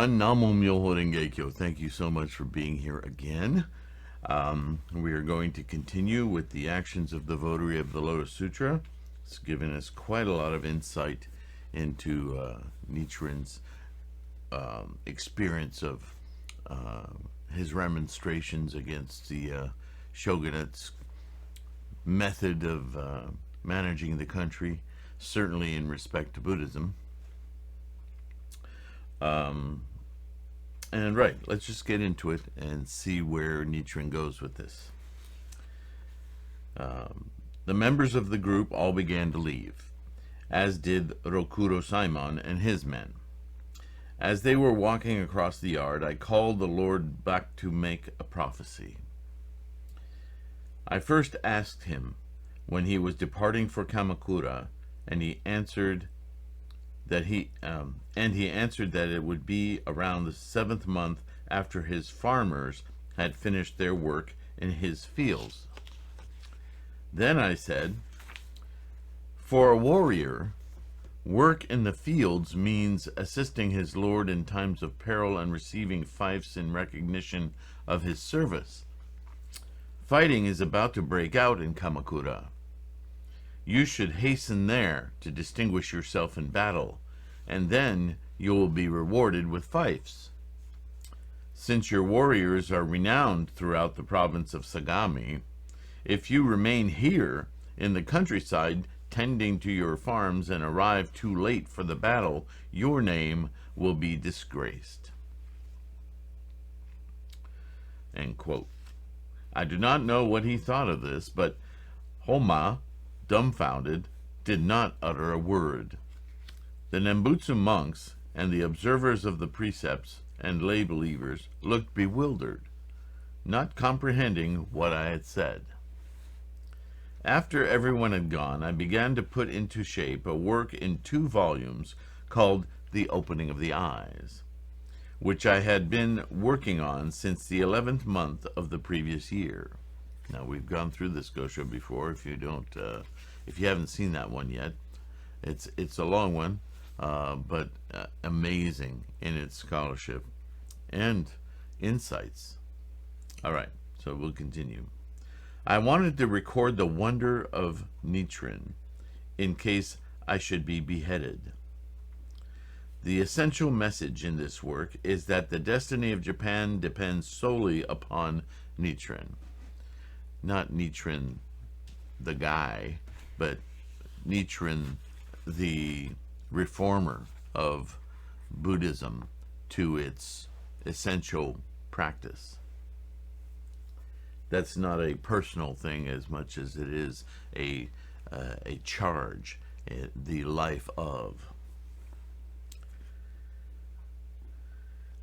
everyone. Namo Myoho Renge Kyo. Thank you so much for being here again. We are going to continue with the actions of the Votary of the Lotus Sutra. It's given us quite a lot of insight into Nichiren's experience of his remonstrations against the shogunate's method of managing the country, certainly in respect to Buddhism. And right, let's just get into it and see where Nichiren goes with this. The members of the group all began to leave, as did Rokuro Saimon and his men. As they were walking across the yard, I called the Lord back to make a prophecy. I first asked him when he was departing for Kamakura, and he answered that it would be around the 7th month after his farmers had finished their work in his fields. Then I said, for a warrior, work in the fields means assisting his lord in times of peril and receiving fiefs in recognition of his service. Fighting is about to break out in Kamakura. You should hasten there to distinguish yourself in battle, and then you will be rewarded with fiefs. Since your warriors are renowned throughout the province of Sagami, if you remain here in the countryside tending to your farms and arrive too late for the battle, your name will be disgraced. End quote. I do not know what he thought of this, but Homa, dumbfounded, did not utter a word. The Nembutsu monks and the observers of the precepts and lay believers looked bewildered, not comprehending what I had said. After everyone had gone, I began to put into shape a work in 2 volumes called The Opening of the Eyes, which I had been working on since the 11th month of the previous year. Now, we've gone through this Gosho before. If you haven't seen that one yet, it's a long one, but amazing in its scholarship and insights. All right, so we'll continue. I wanted to record the wonder of Nichiren in case I should be beheaded. The essential message in this work is that the destiny of Japan depends solely upon Nichiren. Not Nichiren the guy, but Nichiren the reformer of Buddhism to its essential practice. That's not a personal thing as much as it is a charge, the life of.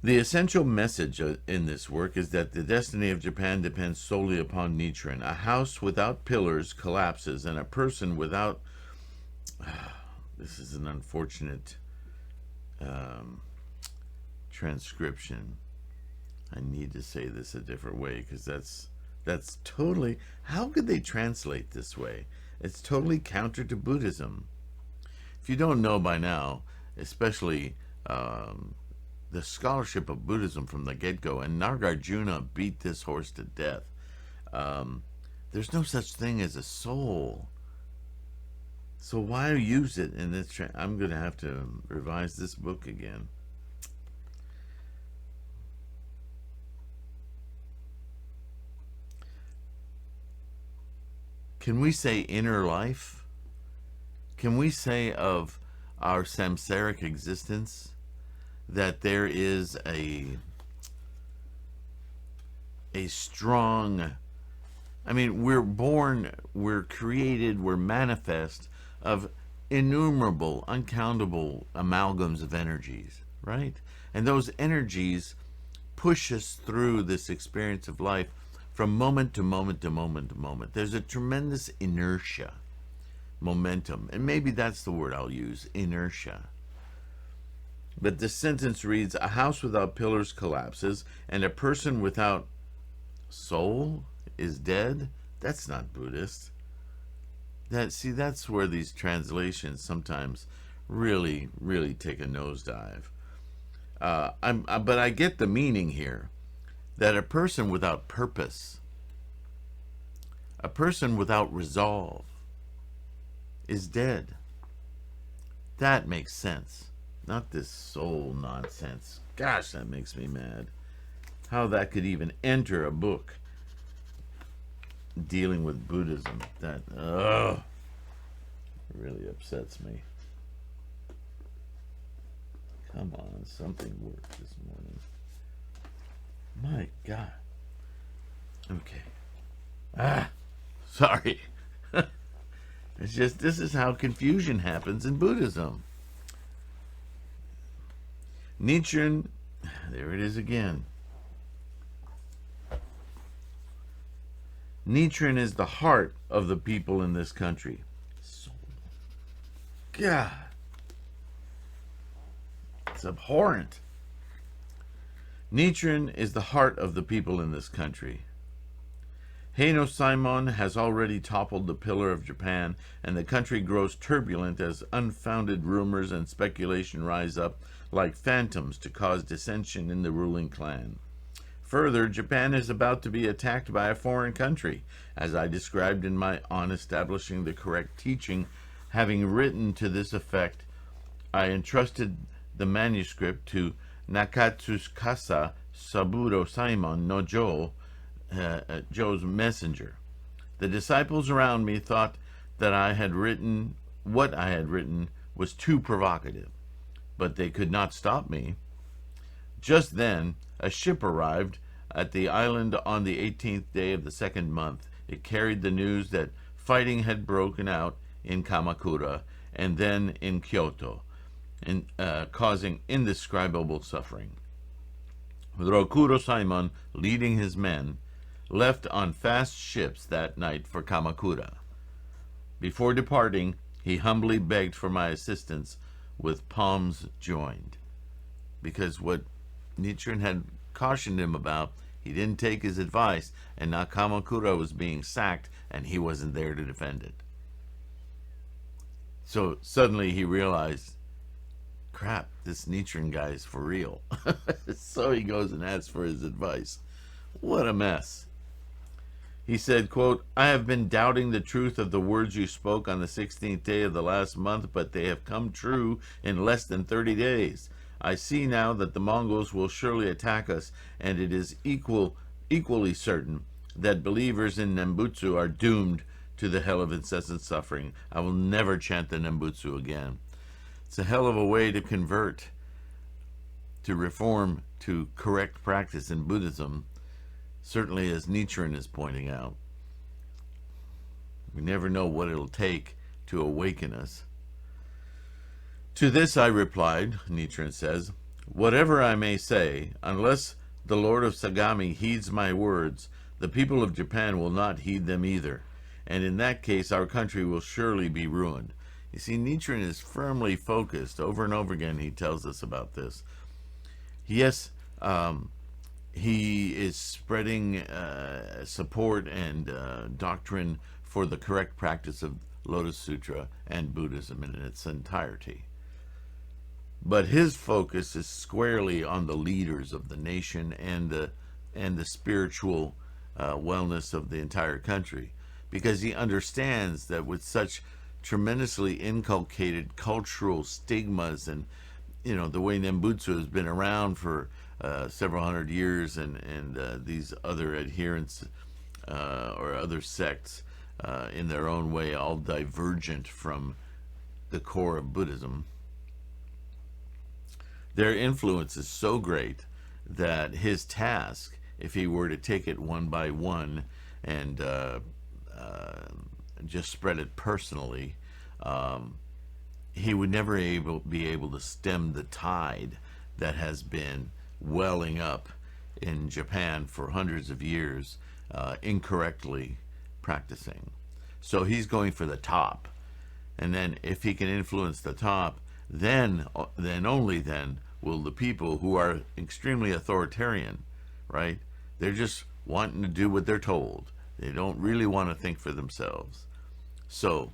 The essential message in this work is that the destiny of Japan depends solely upon Nichiren. A house without pillars collapses, and a person without... this is an unfortunate transcription. I need to say this a different way, because that's totally... How could they translate this way? It's totally counter to Buddhism. If you don't know by now, especially... the scholarship of Buddhism from the get-go, and Nagarjuna beat this horse to death. There's no such thing as a soul. So why use it in this? I'm going to have to revise this book again. Can we say inner life? Can we say of our samsaric existence that there is a strong... I mean, we're born, we're created, we're manifest of innumerable, uncountable amalgams of energies, right? And those energies push us through this experience of life from moment to moment to moment to moment. There's a tremendous inertia, momentum, and maybe that's the word I'll use, inertia. But this sentence reads, a house without pillars collapses, and a person without soul is dead. That's not Buddhist. That's where these translations sometimes really take a nosedive. But I get the meaning here, that a person without purpose, a person without resolve, is dead. That makes sense. Not this soul nonsense. Gosh, that makes me mad. How that could even enter a book dealing with Buddhism. That, really upsets me. Come on, something worked this morning. My God. Okay. Sorry. It's just, this is how confusion happens in Buddhism. Nichiren, there it is again. Nichiren is the heart of the people in this country. God. It's abhorrent. Nichiren is the heart of the people in this country. Heino Simon has already toppled the pillar of Japan, and the country grows turbulent as unfounded rumors and speculation rise up like phantoms to cause dissension in the ruling clan. Further, Japan is about to be attacked by a foreign country, as I described in my On Establishing the Correct Teaching. Having written to this effect, I entrusted the manuscript to Nakatsukasa Saburo Simon no Joe's messenger. The disciples around me thought that what I had written was too provocative, but they could not stop me. Just then, a ship arrived at the island on the 18th day of the second month. It carried the news that fighting had broken out in Kamakura and then in Kyoto, causing indescribable suffering. Rokuro Simon, leading his men, left on fast ships that night for Kamakura. Before departing, he humbly begged for my assistance with palms joined, because what Nichiren had cautioned him about, he didn't take his advice, and now Kamakura was being sacked, and he wasn't there to defend it. So suddenly he realized, crap, this Nichiren guy is for real. So he goes and asks for his advice. What a mess. He said, quote, I have been doubting the truth of the words you spoke on the 16th day of the last month, but they have come true in less than 30 days. I see now that the Mongols will surely attack us, and it is equally certain that believers in Nembutsu are doomed to the hell of incessant suffering. I will never chant the Nembutsu again. It's a hell of a way to convert, to reform, to correct practice in Buddhism, certainly as Nichiren is pointing out. We never know what it'll take to awaken us. To this I replied, Nichiren says, whatever I may say, unless the Lord of Sagami heeds my words, the people of Japan will not heed them either, and in that case our country will surely be ruined. You see, Nichiren is firmly focused. Over and over again he tells us about this. Yes, he is spreading support and doctrine for the correct practice of Lotus Sutra and Buddhism in its entirety. But his focus is squarely on the leaders of the nation and the spiritual wellness of the entire country, because he understands that with such tremendously inculcated cultural stigmas and, you know, the way Nembutsu has been around for several hundred years, and these other adherents or other sects in their own way, all divergent from the core of Buddhism, their influence is so great that his task, if he were to take it one by one and just spread it personally, he would never be able to stem the tide that has been welling up in Japan for hundreds of years, incorrectly practicing. So he's going for the top, and then if he can influence the top, then only then will the people who are extremely authoritarian, right? They're just wanting to do what they're told. They don't really want to think for themselves. So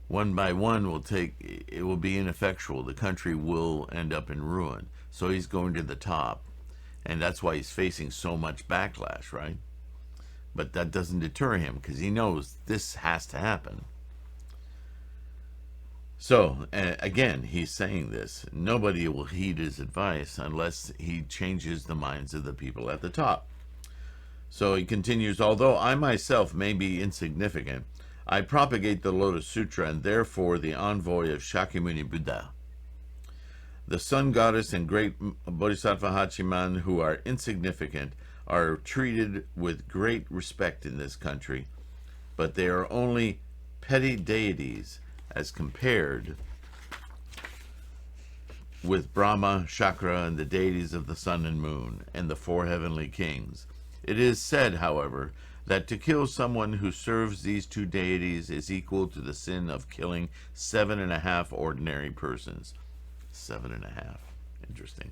one by one it will be ineffectual. The country will end up in ruin. So he's going to the top. And that's why he's facing so much backlash, right? But that doesn't deter him because he knows this has to happen. So, again, he's saying this. Nobody will heed his advice unless he changes the minds of the people at the top. So he continues, although I myself may be insignificant, I propagate the Lotus Sutra and therefore the envoy of Shakyamuni Buddha. The sun goddess and great Bodhisattva Hachiman, who are insignificant, are treated with great respect in this country, but they are only petty deities as compared with Brahma, Chakra, and the deities of the sun and moon, and the four heavenly kings. It is said, however, that to kill someone who serves these two deities is equal to the sin of killing 7.5 ordinary persons. 7.5. Interesting.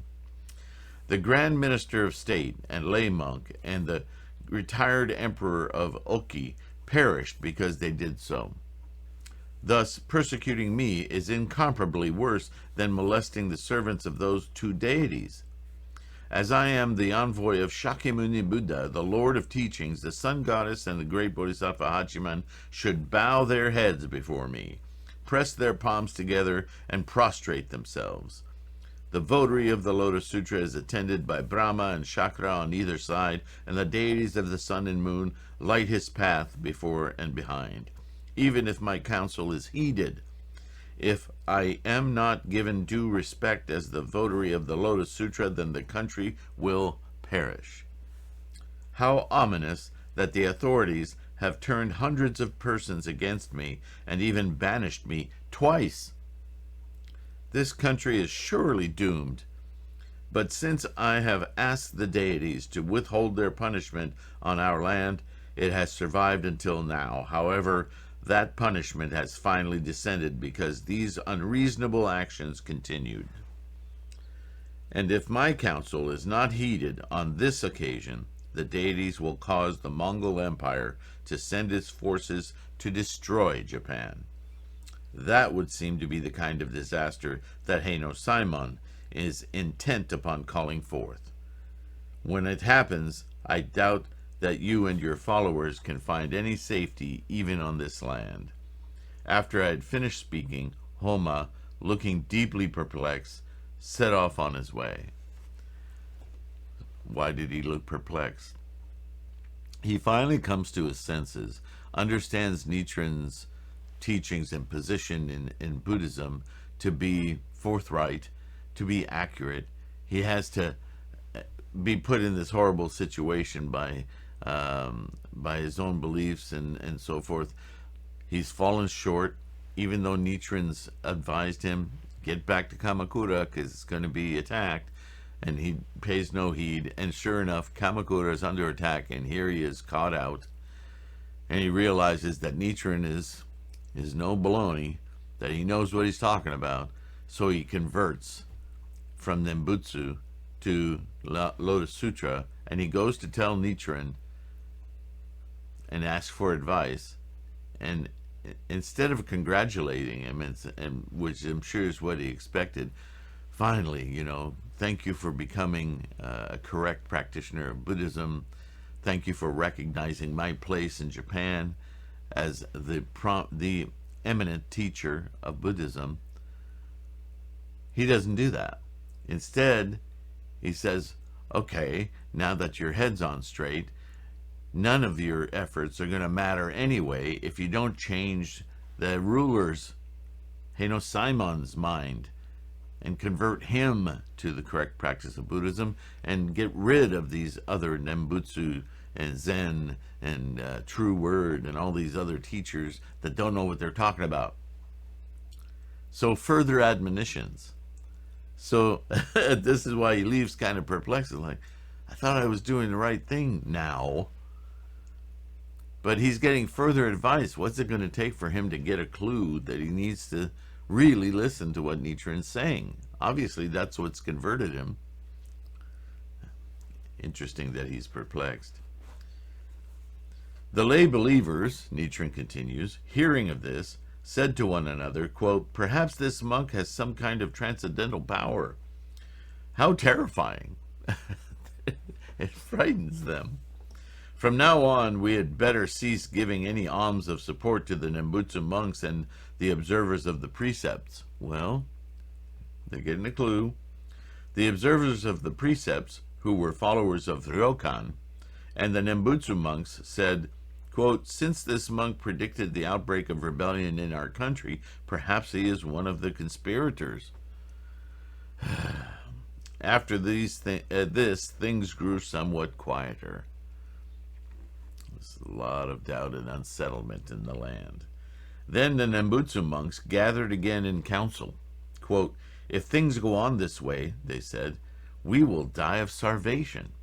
The Grand Minister of State and lay monk and the retired Emperor of Oki perished because they did so. Thus, persecuting me is incomparably worse than molesting the servants of those two deities. As I am the envoy of Shakyamuni Buddha, the Lord of Teachings, the Sun Goddess and the great Bodhisattva Hachiman should bow their heads before me, press their palms together, and prostrate themselves. The Votary of the Lotus Sutra is attended by Brahma and Chakra on either side, and the deities of the sun and moon light his path before and behind. Even if my counsel is heeded, if I am not given due respect as the Votary of the Lotus Sutra, then the country will perish. How ominous that the authorities have turned hundreds of persons against me and even banished me twice. This country is surely doomed. But since I have asked the deities to withhold their punishment on our land, it has survived until now. However, that punishment has finally descended because these unreasonable actions continued. And if my counsel is not heeded on this occasion, the deities will cause the Mongol Empire to send its forces to destroy Japan. That would seem to be the kind of disaster that Heino Simon is intent upon calling forth. When it happens, I doubt that you and your followers can find any safety even on this land. After I had finished speaking, Homa, looking deeply perplexed, set off on his way. Why did he look perplexed? He finally comes to his senses, understands Nichiren's teachings and position in Buddhism to be forthright, to be accurate. He has to be put in this horrible situation by his own beliefs and so forth. He's fallen short, even though Nichiren's advised him, get back to Kamakura because it's going to be attacked, and he pays no heed. And sure enough, Kamakura is under attack, and here he is caught out, and he realizes that Nichiren is no baloney, that he knows what he's talking about, so he converts from Nembutsu to Lotus Sutra, and he goes to tell Nichiren and ask for advice, and instead of congratulating him, and which I'm sure is what he expected, finally, thank you for becoming a correct practitioner of Buddhism. Thank you for recognizing my place in Japan as the eminent teacher of Buddhism. He doesn't do that. Instead, he says, okay, now that your head's on straight, none of your efforts are going to matter anyway if you don't change the ruler's, Heino Simon's mind and convert him to the correct practice of Buddhism and get rid of these other Nembutsu and Zen and True Word and all these other teachers that don't know what they're talking about. So further admonitions. So this is why he leaves kind of perplexed. Like, I thought I was doing the right thing now. But he's getting further advice. What's it going to take for him to get a clue that he needs to really listen to what Nichiren's saying? Obviously, that's what's converted him. Interesting that he's perplexed. The lay believers, Nichiren continues, hearing of this, said to one another, quote, "Perhaps this monk has some kind of transcendental power." How terrifying. It frightens them. From now on, we had better cease giving any alms of support to the Nembutsu monks and the observers of the precepts. Well, they're getting a clue. The observers of the precepts, who were followers of Ryokan, and the Nembutsu monks said, quote, "Since this monk predicted the outbreak of rebellion in our country, perhaps he is one of the conspirators." After this, things grew somewhat quieter. There's a lot of doubt and unsettlement in the land. Then the Nembutsu monks gathered again in council. Quote, "If things go on this way," they said, "we will die of starvation.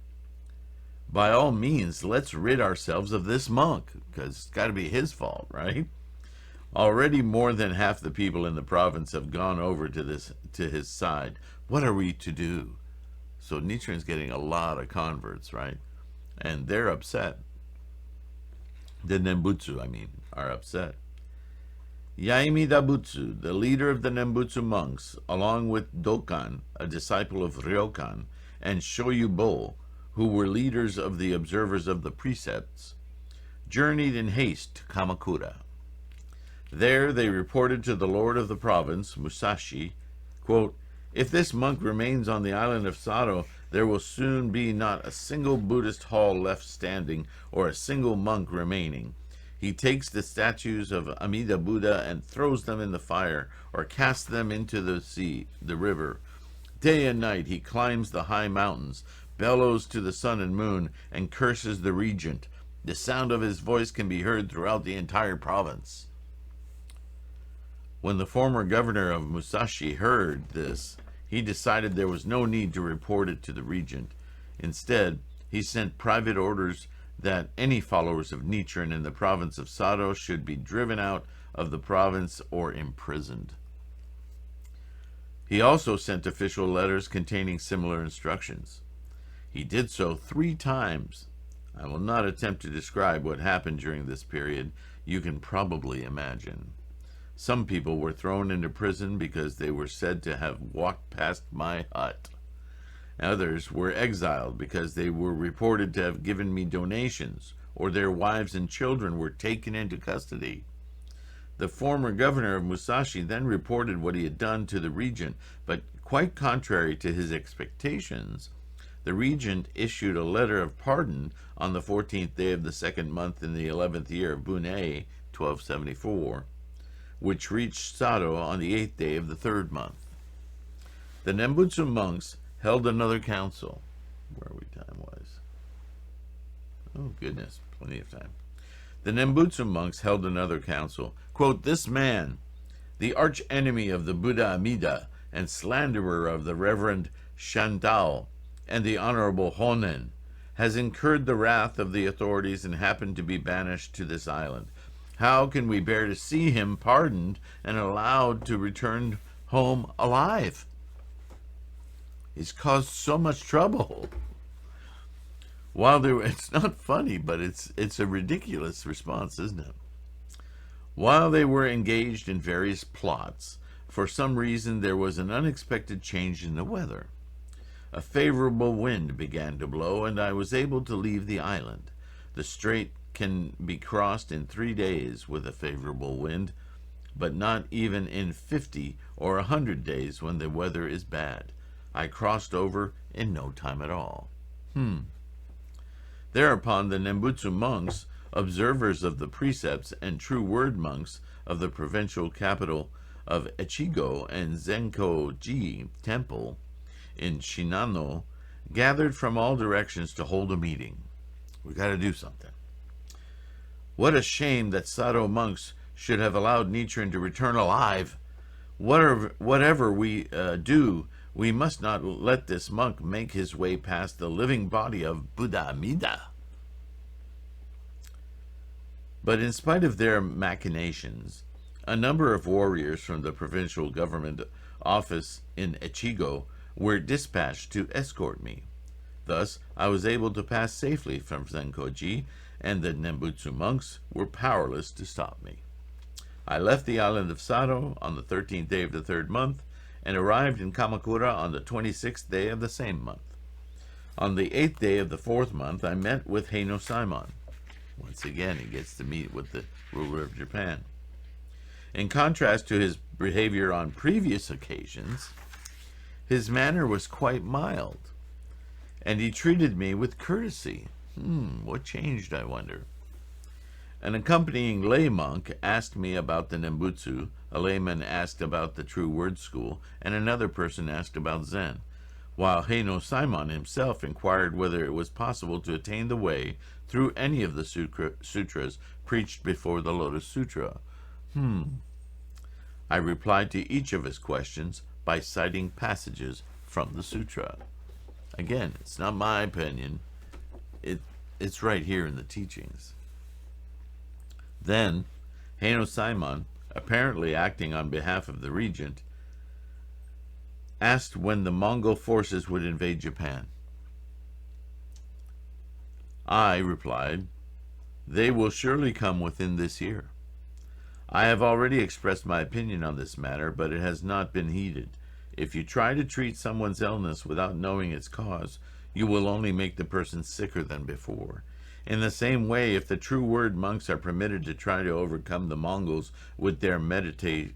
By all means, let's rid ourselves of this monk, because it's got to be his fault, right? Already more than half the people in the province have gone over to his side. What are we to do?" So Nichiren's getting a lot of converts, right? And they're upset. The Nembutsu, are upset. Yaimi Dabutsu, the leader of the Nembutsu monks, along with Dokan, a disciple of Ryokan, and Shoyubo, who were leaders of the observers of the precepts, journeyed in haste to Kamakura. There they reported to the lord of the province, Musashi, quote, "If this monk remains on the island of Sado, there will soon be not a single Buddhist hall left standing or a single monk remaining. He takes the statues of Amida Buddha and throws them in the fire or casts them into the sea, the river. Day and night he climbs the high mountains, bellows to the sun and moon, and curses the regent. The sound of his voice can be heard throughout the entire province." When the former governor of Musashi heard this, he decided there was no need to report it to the regent. Instead, he sent private orders that any followers of Nichiren in the province of Sado should be driven out of the province or imprisoned. He also sent official letters containing similar instructions. He did so 3 times. I will not attempt to describe what happened during this period. You can probably imagine. Some people were thrown into prison because they were said to have walked past my hut. Others were exiled because they were reported to have given me donations, or their wives and children were taken into custody. The former governor of Musashi then reported what he had done to the regent, but quite contrary to his expectations, the regent issued a letter of pardon on the 14th day of the 2nd month in the 11th year of Bunei, 1274, which reached Sado on the 8th day of the 3rd month. The Nembutsu monks held another council. Where we time-wise? Oh, goodness, plenty of time. The Nembutsu monks held another council. Quote, "This man, the arch enemy of the Buddha Amida and slanderer of the Reverend Shantao and the Honorable Honen, has incurred the wrath of the authorities and happened to be banished to this island. How can we bear to see him pardoned and allowed to return home alive? He's caused so much trouble." It's not funny, but it's a ridiculous response, isn't it? While they were engaged in various plots, for some reason there was an unexpected change in the weather. A favorable wind began to blow, and I was able to leave the island. The strait can be crossed in 3 days with a favorable wind, but not even in 50 or 100 days when the weather is bad. I crossed over in no time at all. Thereupon the Nembutsu monks, observers of the precepts and true word monks of the provincial capital of Echigo and Zenko-ji temple in Shinano, gathered from all directions to hold a meeting. We got to do something. What a shame that Sado monks should have allowed Nichiren to return alive. Whatever we do, we must not let this monk make his way past the living body of Buddha Amida. But in spite of their machinations, a number of warriors from the provincial government office in Echigo were dispatched to escort me. Thus, I was able to pass safely from Zenkoji, and the Nembutsu monks were powerless to stop me. I left the island of Sado on the 13th day of the 3rd month, and arrived in Kamakura on the 26th day of the same month. On the 8th day of the 4th month, I met with Heino Simon. Once again, he gets to meet with the ruler of Japan. In contrast to his behavior on previous occasions, his manner was quite mild, and he treated me with courtesy. What changed, I wonder? An accompanying lay monk asked me about the Nembutsu, a layman asked about the True Word School, and another person asked about Zen, while Heino Simon himself inquired whether it was possible to attain the way through any of the sutras preached before the Lotus Sutra. I replied to each of his questions by citing passages from the sutra. Again, it's not my opinion. It's right here in the teachings. Then, Heino Simon, apparently acting on behalf of the regent, asked when the Mongol forces would invade Japan. I replied, "They will surely come within this year. I have already expressed my opinion on this matter, but it has not been heeded. If you try to treat someone's illness without knowing its cause, you will only make the person sicker than before. In the same way, if the True Word monks are permitted to try to overcome the Mongols with their meditators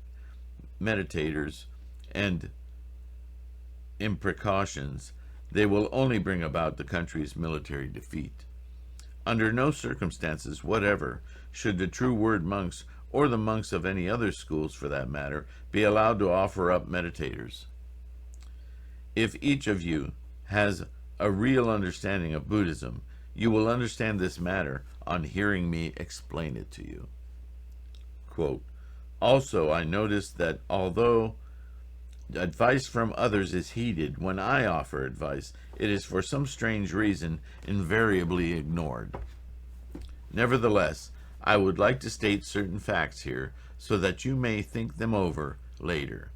and imprecautions, they will only bring about the country's military defeat. Under no circumstances whatever should the True Word monks, or the monks of any other schools for that matter, be allowed to offer up meditators. If each of you has a real understanding of Buddhism, you will understand this matter on hearing me explain it to you." Quote, "Also, I noticed that although advice from others is heeded, when I offer advice, it is for some strange reason invariably ignored. Nevertheless, I would like to state certain facts here so that you may think them over later.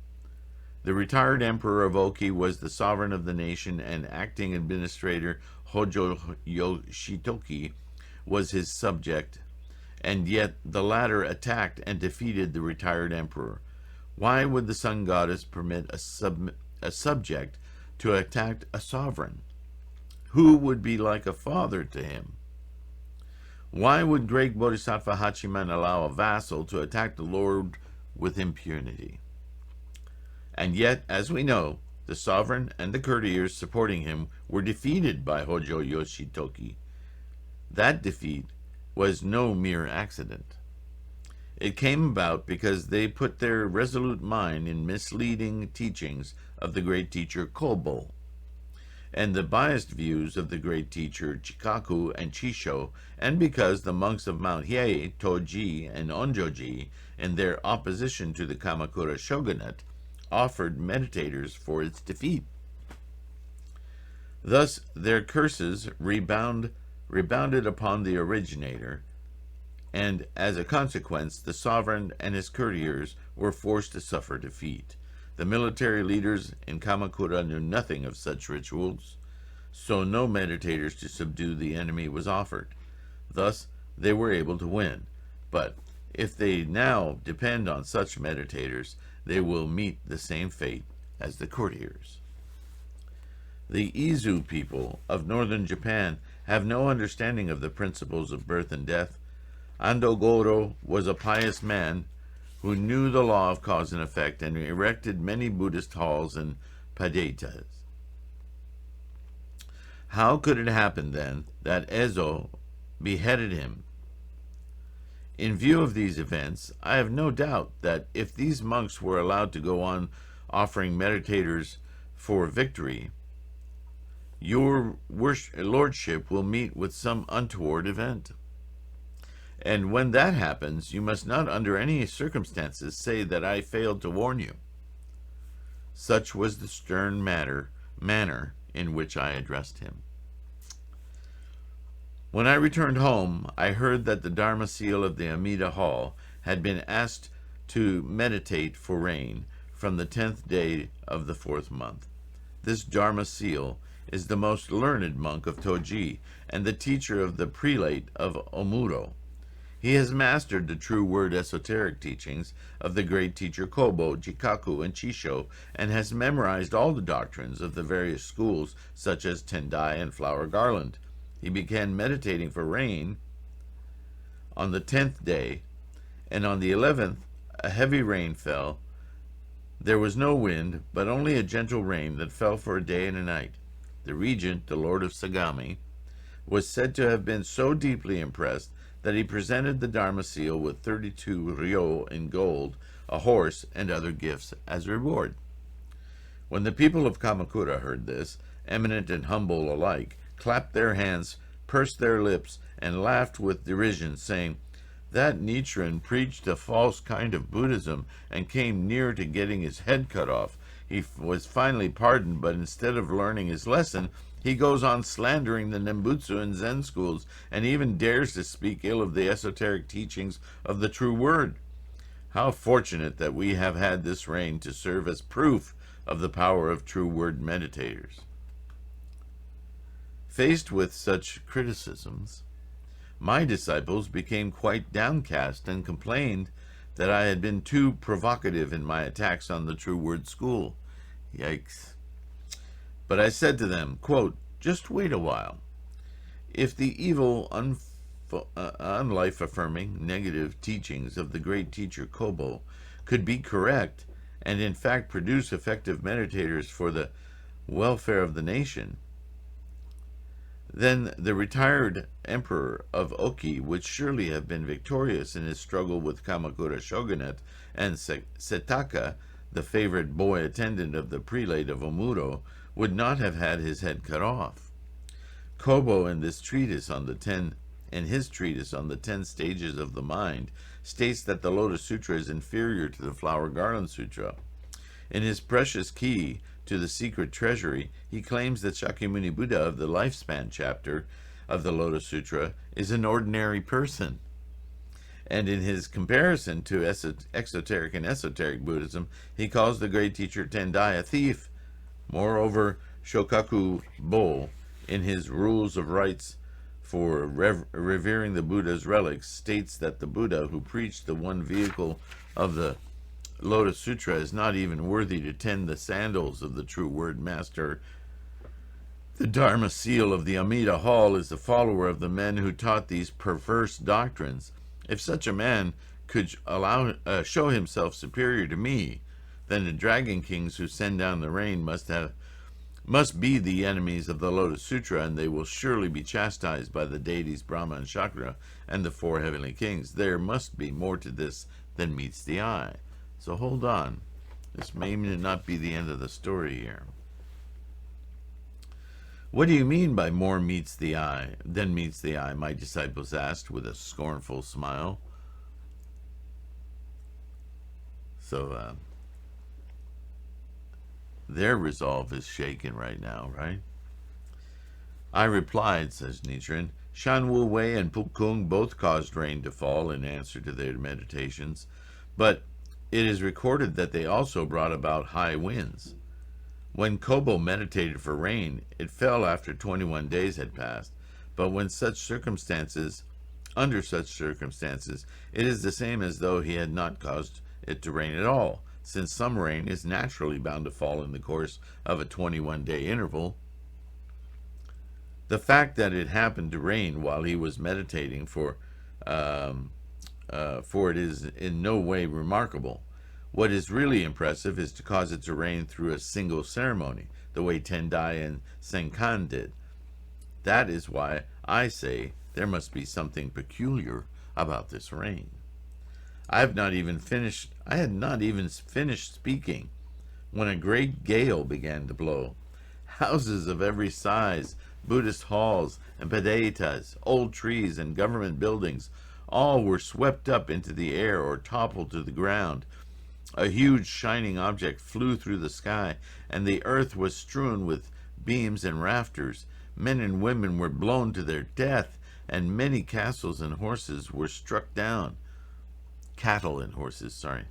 The retired Emperor of Oki was the sovereign of the nation, and acting administrator Hojo Yoshitoki was his subject, and yet the latter attacked and defeated the retired emperor. Why would the sun goddess permit a subject to attack a sovereign? Who would be like a father to him? Why would great Bodhisattva Hachiman allow a vassal to attack the Lord with impunity? And yet, as we know, the sovereign and the courtiers supporting him were defeated by Hojo Yoshitoki. That defeat was no mere accident. It came about because they put their resolute mind in misleading teachings of the great teacher Kobo, and the biased views of the great teacher Chikaku and Chisho, and because the monks of Mount Hiei, Toji, and Onjoji, in their opposition to the Kamakura shogunate, offered meditators for its defeat. Thus their curses rebounded upon the originator, and as a consequence the sovereign and his courtiers were forced to suffer defeat. The military leaders in Kamakura knew nothing of such rituals, so no meditators to subdue the enemy was offered. Thus they were able to win, but if they now depend on such meditators, they will meet the same fate as the courtiers. The Izu people of northern Japan have no understanding of the principles of birth and death. Ando Goro was a pious man who knew the law of cause and effect and erected many Buddhist halls and padetas. How could it happen, then, that Ezo beheaded him? In view of these events, I have no doubt that if these monks were allowed to go on offering meditators for victory, your lordship will meet with some untoward event. And when that happens, you must not under any circumstances say that I failed to warn you." Such was the stern manner in which I addressed him. When I returned home, I heard that the Dharma seal of the Amida Hall had been asked to meditate for rain from the 10th day of the 4th month. This Dharma seal is the most learned monk of Toji and the teacher of the prelate of Omuro. He has mastered the true word esoteric teachings of the great teacher Kobo, Jikaku, and Chisho, and has memorized all the doctrines of the various schools, such as Tendai and Flower Garland. He began meditating for rain on the 10th day, and on the 11th a heavy rain fell. There was no wind, but only a gentle rain that fell for a day and a night. The regent, the lord of Sagami, was said to have been so deeply impressed that he presented the Dharma seal with 32 ryo in gold, a horse, and other gifts as reward. When the people of Kamakura heard this, eminent and humble alike clapped their hands, pursed their lips, and laughed with derision, saying, "That Nichiren preached a false kind of Buddhism and came near to getting his head cut off. He was finally pardoned, but instead of learning his lesson, he goes on slandering the Nembutsu and Zen schools, and even dares to speak ill of the esoteric teachings of the true word. How fortunate that we have had this rain to serve as proof of the power of true word meditators." Faced with such criticisms, my disciples became quite downcast and complained that I had been too provocative in my attacks on the true word school. Yikes. But I said to them, quote, "Just wait a while. If the evil, unlife-affirming, negative teachings of the great teacher Kobo could be correct and in fact produce effective meditators for the welfare of the nation, then the retired emperor of Oki would surely have been victorious in his struggle with Kamakura shogunate, and Setaka, the favorite boy attendant of the prelate of Omuro, would not have had his head cut off. Kobo, in his treatise on the 10 stages of the mind, states that the Lotus Sutra is inferior to the Flower Garland Sutra. In his precious key to the secret treasury, he claims that Shakyamuni Buddha of the lifespan chapter of the Lotus Sutra is an ordinary person. And in his comparison to exoteric and esoteric Buddhism, he calls the great teacher Tendai a thief. Moreover, Shokaku Bo, in his Rules of Rites for revering the Buddha's relics, states that the Buddha who preached the one vehicle of the Lotus Sutra is not even worthy to tend the sandals of the true word master. The Dharma seal of the Amida Hall is the follower of the men who taught these perverse doctrines. If such a man could show himself superior to me, then the dragon kings who send down the rain must be the enemies of the Lotus Sutra, and they will surely be chastised by the deities Brahma and Chakra and the four heavenly kings. There must be more to this than meets the eye. So hold on. This may not be the end of the story here. "What do you mean by more meets the eye than meets the eye?" my disciples asked with a scornful smile. So their resolve is shaken right now, right? "I replied," says Nichiren, "Shan Wu Wei and Pukung both caused rain to fall in answer to their meditations, but it is recorded that they also brought about high winds. When Kobo meditated for rain, it fell after 21 days had passed, but under such circumstances, it is the same as though he had not caused it to rain at all, since some rain is naturally bound to fall in the course of a 21-day interval. The fact that it happened to rain while he was meditating for it is in no way remarkable. What is really impressive is to cause it to rain through a single ceremony, the way Tendai and Senkan did. That is why I say there must be something peculiar about this rain." I had not even finished speaking when a great gale began to blow. Houses of every size, Buddhist halls and padaitas, old trees and government buildings, all were swept up into the air or toppled to the ground. A huge shining object flew through the sky, and the earth was strewn with beams and rafters. Men and women were blown to their death, and many castles and horses were struck down. Cattle and horses, sorry.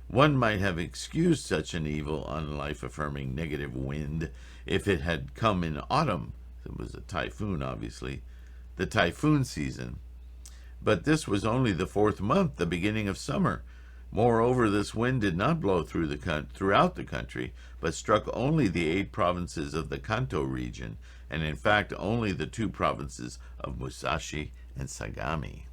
One might have excused such an evil, unlife-affirming negative wind if it had come in autumn. It was a typhoon, obviously, the typhoon season. But this was only the 4th month, the beginning of summer. Moreover, this wind did not blow throughout the country, but struck only the 8 provinces of the Kanto region, and in fact only the 2 provinces of Musashi and Sagami.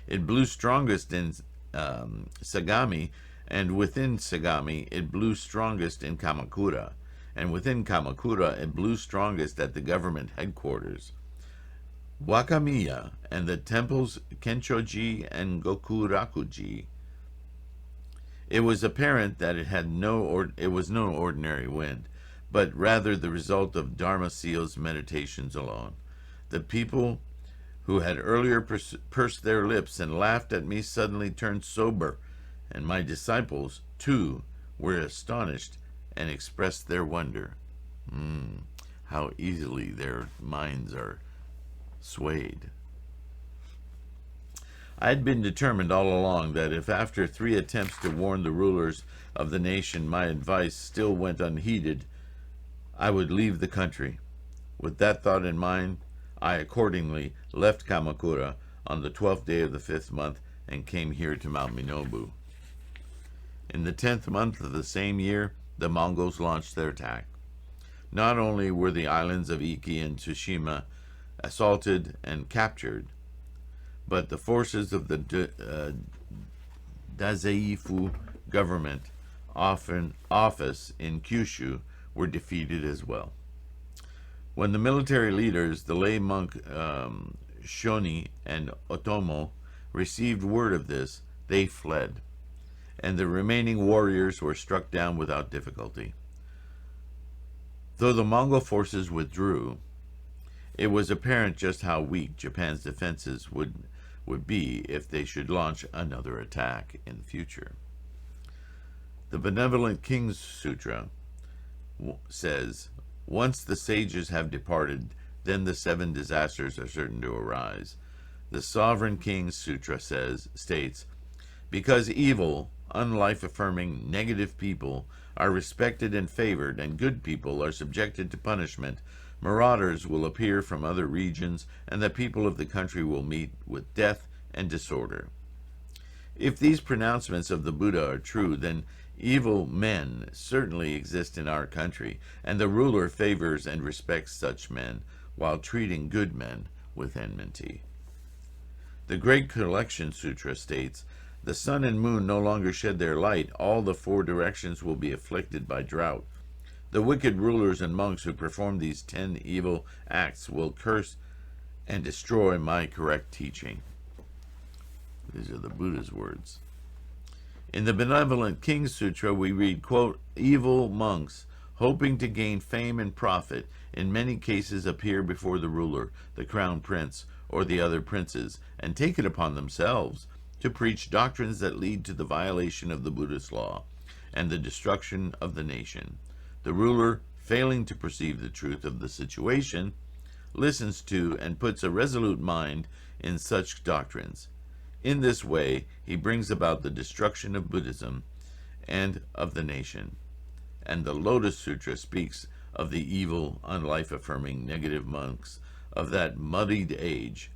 It blew strongest in Sagami, and within Sagami it blew strongest in Kamakura, and within Kamakura it blew strongest at the government headquarters. Wakamiya and the temples Kenchoji and Gokurakuji. It was apparent that it was no ordinary wind, but rather the result of Dharma Seal's meditations alone. The people who had earlier pursed their lips and laughed at me suddenly turned sober, and my disciples, too, were astonished and expressed their wonder. How easily their minds are swayed. I had been determined all along that if after 3 attempts to warn the rulers of the nation my advice still went unheeded, I would leave the country. With that thought in mind, I accordingly left Kamakura on the 12th day of the 5th month and came here to Mount Minobu. In the 10th month of the same year, the Mongols launched their attack. Not only were the islands of Iki and Tsushima assaulted and captured, but the forces of the Dazaifu government office in Kyushu were defeated as well. When the military leaders, the lay monk Shoni and Otomo, received word of this, they fled, and the remaining warriors were struck down without difficulty. Though the Mongol forces withdrew, it was apparent just how weak Japan's defenses would be if they should launch another attack in the future. The Benevolent King's Sutra says, once the sages have departed, then the 7 disasters are certain to arise. The Sovereign King's Sutra states, because evil, unlife-affirming, negative people are respected and favored, and good people are subjected to punishment, marauders will appear from other regions, and the people of the country will meet with death and disorder. If these pronouncements of the Buddha are true, then evil men certainly exist in our country, and the ruler favors and respects such men, while treating good men with enmity. The Great Collection Sutra states, the sun and moon no longer shed their light, all the 4 directions will be afflicted by drought. The wicked rulers and monks who perform these 10 evil acts will curse and destroy my correct teaching. These are the Buddha's words. In the Benevolent King's Sutra, we read, quote, evil monks, hoping to gain fame and profit, in many cases appear before the ruler, the crown prince, or the other princes, and take it upon themselves to preach doctrines that lead to the violation of the Buddhist law and the destruction of the nation. The ruler, failing to perceive the truth of the situation, listens to and puts a resolute mind in such doctrines. In this way, he brings about the destruction of Buddhism and of the nation. And the Lotus Sutra speaks of the evil, unlife-affirming, negative monks of that muddied age.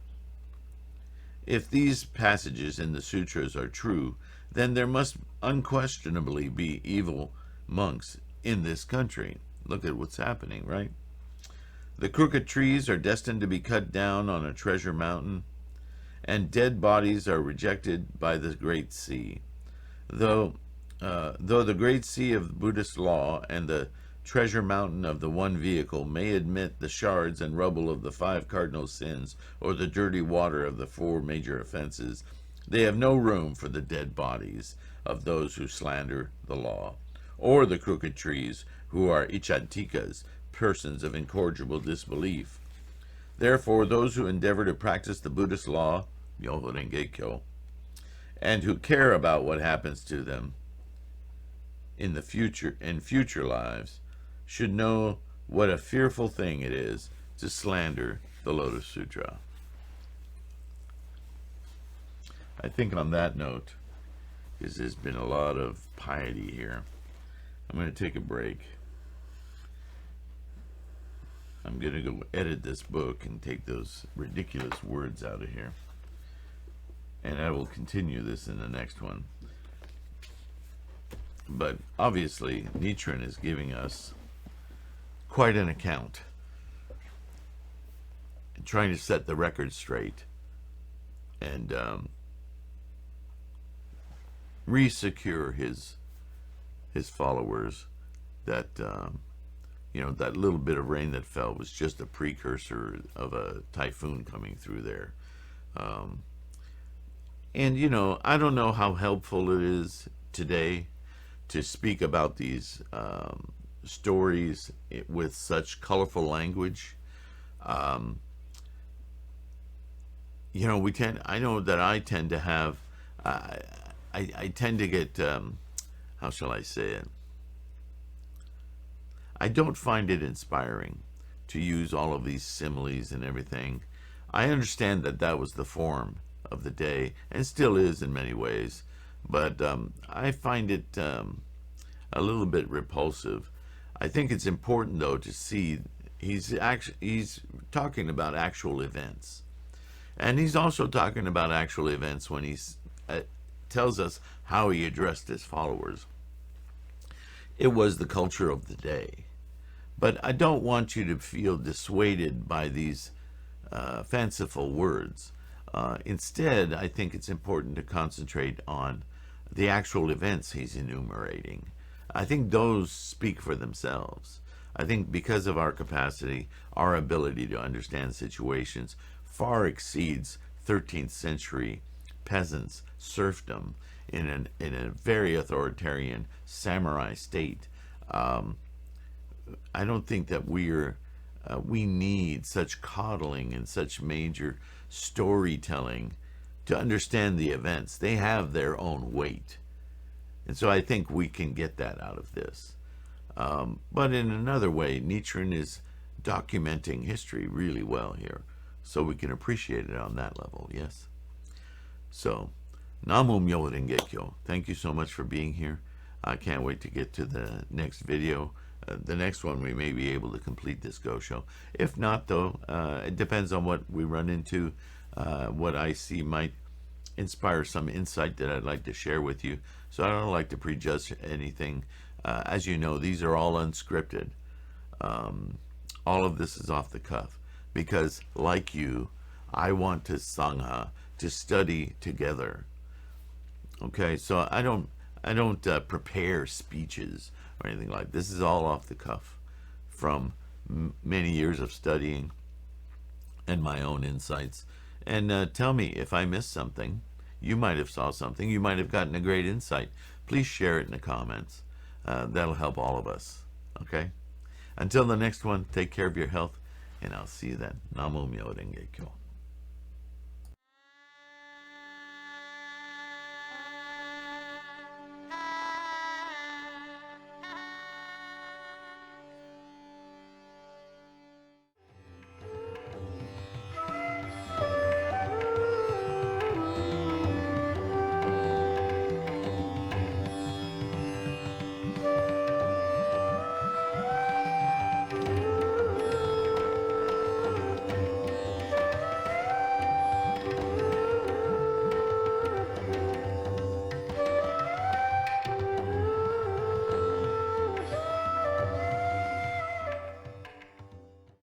If these passages in the sutras are true, then there must unquestionably be evil monks in this country. Look at what's happening, right? The crooked trees are destined to be cut down on a treasure mountain, and dead bodies are rejected by the great sea. Though the great sea of Buddhist law and the treasure mountain of the one vehicle may admit the shards and rubble of the 5 cardinal sins or the dirty water of the 4 major offenses, they have no room for the dead bodies of those who slander the law, or the crooked trees who are ichantikas, persons of incorrigible disbelief. Therefore, those who endeavor to practice the Buddhist law, Myoho Renge-kyo, and who care about what happens to them in future lives, should know what a fearful thing it is to slander the Lotus Sutra. I think on that note, because there's been a lot of piety here, I'm going to take a break. I'm going to go edit this book and take those ridiculous words out of here. and I will continue this in the next one. But obviously, Nichiren is giving us quite an account, and trying to set the record straight and re-secure his followers that that little bit of rain that fell was just a precursor of a typhoon coming through there. And I don't know how helpful it is today to speak about these stories with such colorful language. I know that I tend to have, I tend to get, how shall I say it? I don't find it inspiring to use all of these similes and everything. I understand that that was the form of the day, and still is in many ways, but I find it a little bit repulsive. I think it's important, though, to see he's talking about actual events. And he's also talking about actual events when he tells us how he addressed his followers. It was the culture of the day. But I don't want you to feel dissuaded by these fanciful words. Instead, I think it's important to concentrate on the actual events he's enumerating. I think those speak for themselves. I think because of our capacity, our ability to understand situations far exceeds 13th century peasants' serfdom in a very authoritarian samurai state. I don't think that we need such coddling and such major storytelling to understand the events. They have their own weight. And so I think we can get that out of this. But in another way, Nichiren is documenting history really well here, so we can appreciate it on that level, yes? So, Namu Myo Rengekyo. Thank you so much for being here. I can't wait to get to the next video. The next one we may be able to complete this Gosho. If not, though, it depends on what we run into. What I see might inspire some insight that I'd like to share with you. So I don't like to prejudge anything. As you know, these are all unscripted. All of this is off the cuff. Because, like you, I want to Sangha, to study together. Okay, so I don't prepare speeches or anything like this. This is all off the cuff from many years of studying and my own insights. And tell me if I missed something. You might have saw something. You might have gotten a great insight. Please share it in the comments. That'll help all of us. Okay? Until the next one, take care of your health, and I'll see you then. Namu Myo Renge Kyo.